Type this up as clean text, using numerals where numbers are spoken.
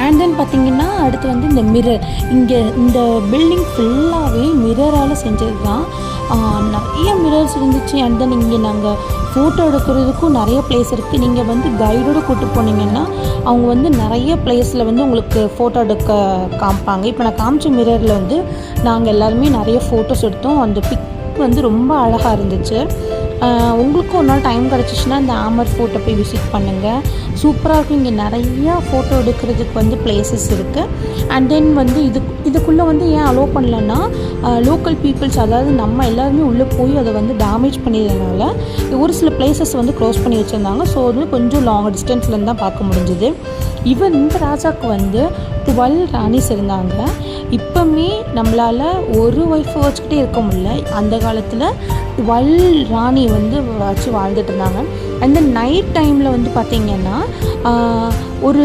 And then பார்த்திங்கன்னா அடுத்து வந்து இந்த மிரர், இங்கே இந்த பில்டிங் ஃபுல்லாகவே மிரரால் செஞ்சது தான். நிறைய மிரர்ஸ் இருந்துச்சு. அண்ட் தென் இங்கே நாங்கள் ஃபோட்டோ எடுக்கிறதுக்கும் நிறைய பிளேஸ் இருக்குது. நீங்கள் வந்து கைடோடு கூப்பிட்டு போனீங்கன்னா அவங்க வந்து நிறைய பிளேஸில் வந்து உங்களுக்கு ஃபோட்டோ எடுக்க காமிப்பாங்க. இப்போ நான் காமிச்ச மிரரில் வந்து நாங்கள் எல்லாருமே நிறைய ஃபோட்டோஸ் எடுத்தோம். அந்த பிக் வந்து ரொம்ப அழகாக இருந்துச்சு. உங்களுக்கும் ஒரு நாள் டைம் கிடச்சிச்சின்னா இந்த ஆமர் ஃபோர்ட்டை போய் விசிட் பண்ணுங்கள். சூப்பராக இருக்கும். இங்கே நிறையா ஃபோட்டோ எடுக்கிறதுக்கு வந்து பிளேசஸ் இருக்குது. அண்ட் தென் வந்து இதுக்குள்ளே வந்து ஏன் அலோவ் பண்ணலன்னா லோக்கல் பீப்புள்ஸ், அதாவது நம்ம எல்லாருமே உள்ளே போய் அதை வந்து டேமேஜ் பண்ணிடுறதுனால ஒரு சில பிளேசஸ் வந்து க்ளோஸ் பண்ணி வச்சுருந்தாங்க. ஸோ அது கொஞ்சம் லாங் டிஸ்டன்ஸ்லேருந்து தான் பார்க்க முடிஞ்சுது. இந்த ராஜாவுக்கு வந்து 12 ராணிஸ் இருந்தாங்க. இப்போவுமே நம்மளால் ஒரு ஒய்ஃபை வச்சுக்கிட்டே இருக்க முடியல. அந்த காலத்தில் 12 ராணி வந்து வச்சு வாழ்ந்துட்டு இருந்தாங்க. அண்ட் தென் நைட் டைமில் வந்து பார்த்திங்கன்னா ஒரு